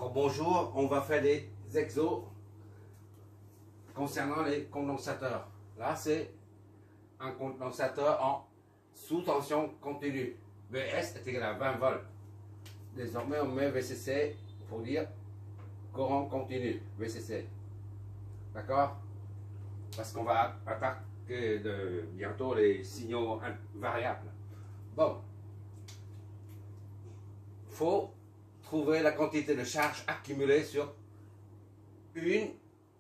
Bonjour, on va faire des exos concernant les condensateurs. Là, c'est un condensateur en sous tension continue. VS est égal à 20 volts. Désormais, on met VCC pour dire courant continu, VCC. D'accord? Parce qu'on va attaquer bientôt les signaux variables. Bon. Faut trouver la quantité de charge accumulée sur une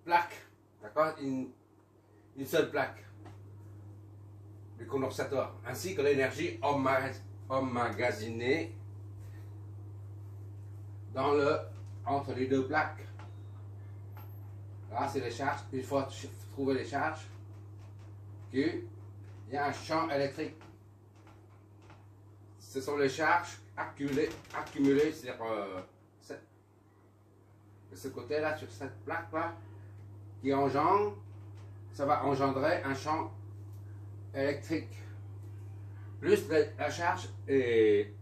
plaque, d'accord, une seule plaque du condensateur, ainsi que l'énergie emmagasinée entre les deux plaques. Là, c'est les charges. Il faut trouver les charges. Il y a un champ électrique. Ce sont les charges accumulées sur ce côté-là, sur cette plaque-là, qui engendre, ça va engendrer un champ électrique. Plus la charge et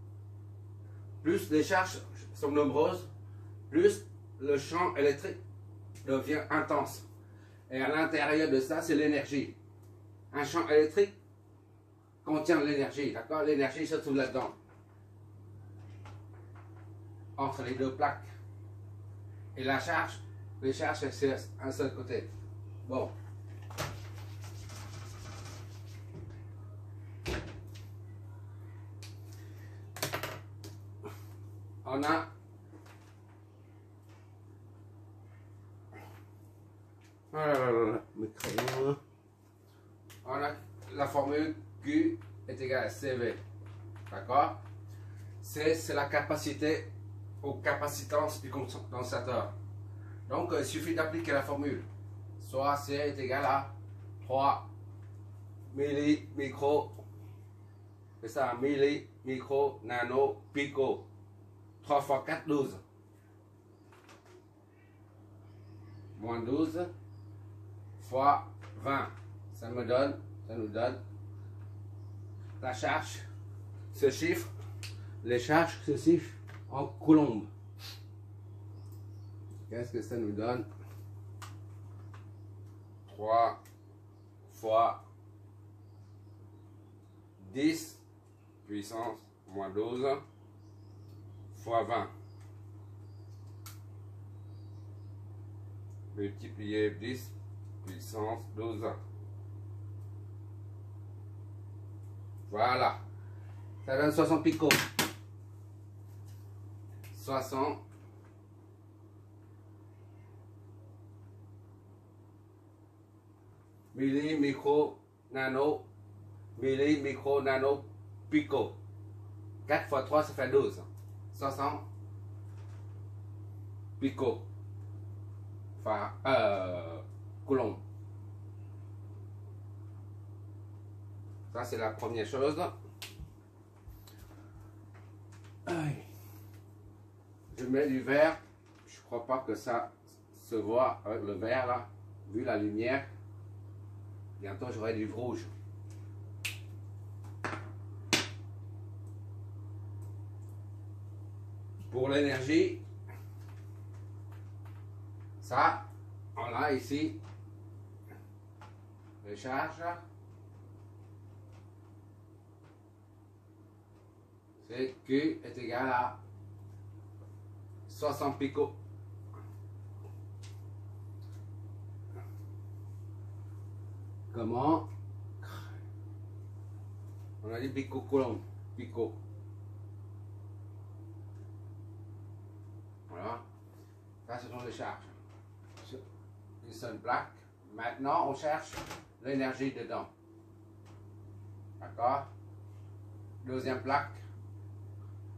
plus les charges sont nombreuses, plus le champ électrique devient intense. Et à l'intérieur de ça, c'est l'énergie. Un champ électrique contient l'énergie, d'accord? L'énergie se trouve là-dedans, entre les deux plaques. Et la charge, les charges, c'est un seul côté. Bon. On a la formule Q est égale à CV. D'accord? C'est la capacité aux capacitances du condensateur. Donc, il suffit d'appliquer la formule. Soit C est égal à 3 millimicro, c'est ça, millimicro, nano, pico. 3 fois 4, 12. Moins 12 fois 20. Ça nous donne la charge, ce chiffre, les charges, ce chiffre en coulombes. Qu'est-ce que ça nous donne? 3 fois 10 puissance moins 12 fois 20 multiplié 10 puissance 12. Voilà, ça donne 60 picots. 60 millimicro nano pico. 4 fois 3 ça fait 12. 60 pico. Enfin coulomb. Ça c'est la première chose. Je mets du vert. Je crois pas que ça se voit avec le vert là, vu la lumière. Bientôt j'aurai du rouge. Pour l'énergie, ça, on a ici les charges. C'est Q est égal à 60 picots. Comment? On a dit pico coulomb, pico. Voilà. Ça, ce sont les charges. Sur une seule plaque. Maintenant, on cherche l'énergie dedans. D'accord? Deuxième plaque.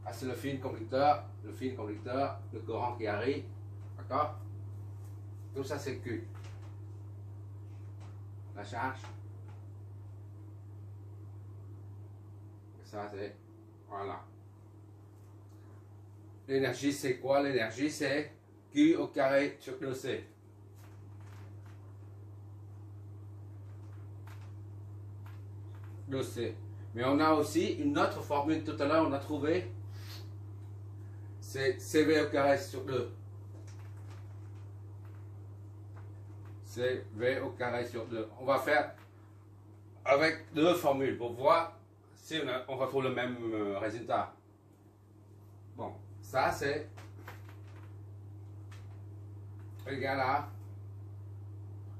Ah, c'est le fil conducteur. Le courant qui arrive. D'accord? Tout ça, c'est Q. La charge. Et ça, c'est... Voilà. L'énergie, c'est quoi? L'énergie, c'est Q au carré sur 2C. Mais on a aussi une autre formule tout à l'heure, on a trouvé, c'est CV au carré sur 2. c'est V au carré sur 2. On va faire avec deux formules pour voir si on retrouve le même résultat. Bon, ça c'est égal à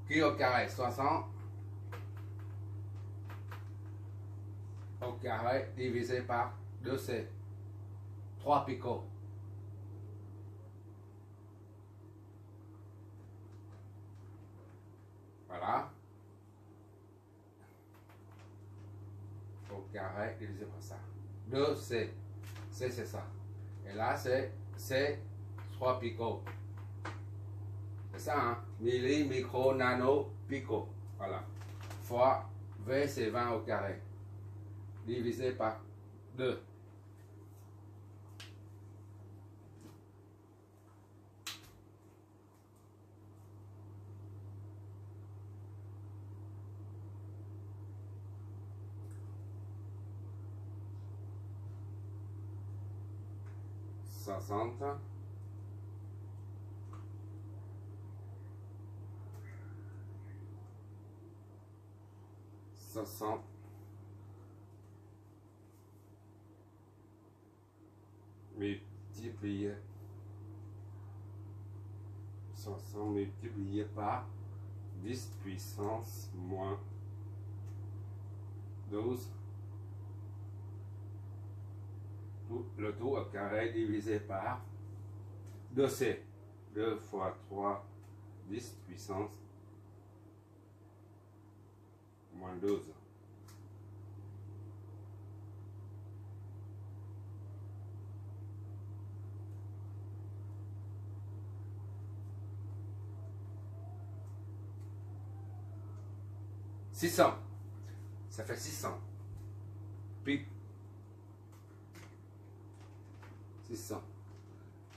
Q au carré 60 au carré divisé par 2C, 3 picots. Voilà. Au carré divisé par ça. 2C. C c'est ça. Et là c'est C 3 picots. C'est ça, hein? Milli, micro, nano, pico. Voilà. Fois V c'est 20 au carré. Divisé par 2. Soixante. Multiplié 60 multiplié par 10 puissance moins 12, le tout au carré divisé par 2C, 2 fois 3, 10 puissance moins 12. Ça fait 600. Pic 600.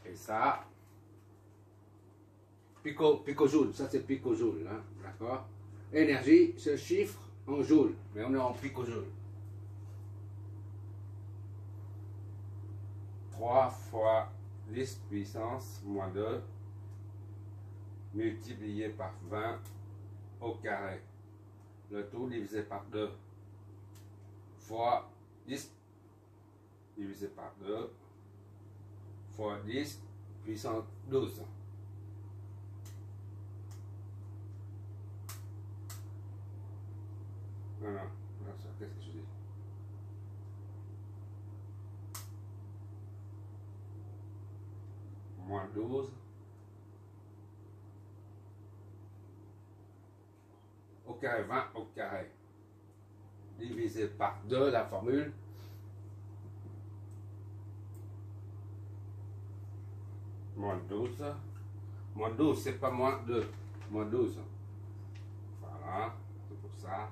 Et ça, picojoule, ça c'est picojoule, hein, d'accord? Énergie, ce chiffre en joule, mais on est en picojoule. 3 fois 10 puissance moins 2 multiplié par 20 au carré. Le tout divisé par 2 fois 10 divisé par 2 fois 10 puissance 12. Voilà, qu'est-ce que je dis? Moins 12 au carré, 20 au carré divisé par 2, la formule. Moins 12. Moins 12, c'est pas moins 2. Moins 12. Voilà, c'est pour ça.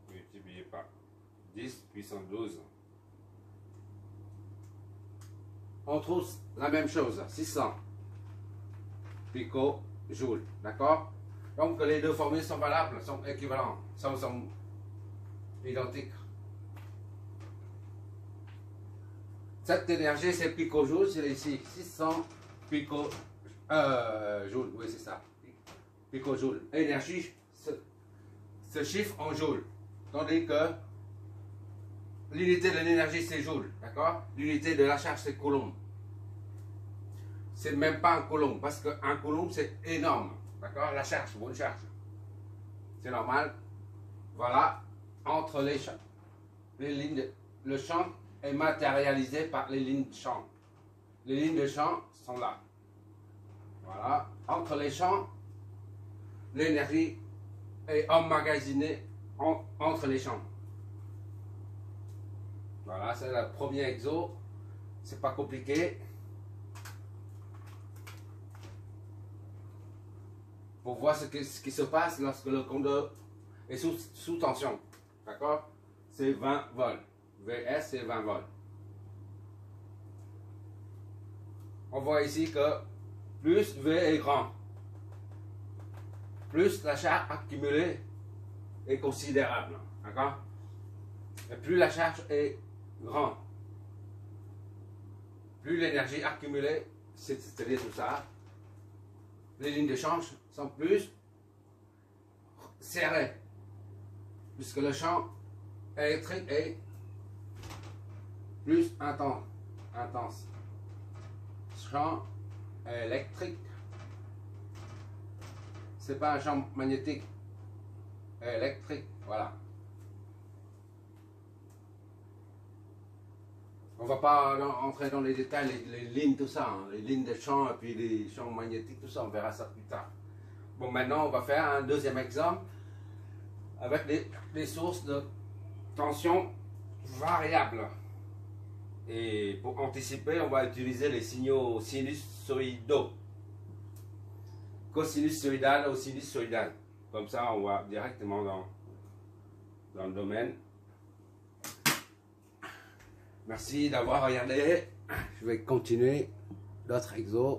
Multiplié par 10 puissance 12. On trouve la même chose, 600 picojoules, d'accord? Donc les deux formules sont valables, sont équivalentes, sont identiques. Cette énergie, c'est picojoules, c'est ici, 600 picojoules, oui c'est ça, picojoules. Énergie, ce chiffre en joules, tandis que l'unité de l'énergie c'est joule, d'accord? L'unité de la charge c'est coulomb. C'est même pas un coulomb, parce qu'un coulomb c'est énorme, d'accord? La charge, bonne charge. C'est normal. Voilà, entre les champs, le champ est matérialisé par les lignes de champ. Les lignes de champ sont là. Voilà, entre les champs, l'énergie est emmagasinée entre les champs. Voilà, c'est le premier exo. C'est pas compliqué. Pour voir ce qui se passe lorsque le conducteur est sous tension. D'accord? C'est 20 volts. VS, c'est 20 volts. On voit ici que plus V est grand, plus la charge accumulée est considérable. D'accord? Et plus la charge est grande, plus l'énergie accumulée, c'est-à-dire tout ça, les lignes de change sont plus serrées, puisque le champ électrique est plus intense. Champ électrique, c'est pas un champ magnétique, électrique, voilà. On va pas entrer dans les détails, les lignes, tout ça, hein, les lignes de champ et puis les champs magnétiques, tout ça, on verra ça plus tard. Bon, maintenant, on va faire un deuxième exemple avec des sources de tension variables. Et pour anticiper, on va utiliser les signaux sinusoïdaux. Cosinusoïdal ou sinusoïdal. Comme ça, on va directement dans le domaine. Merci d'avoir regardé. Je vais continuer d'autres exos.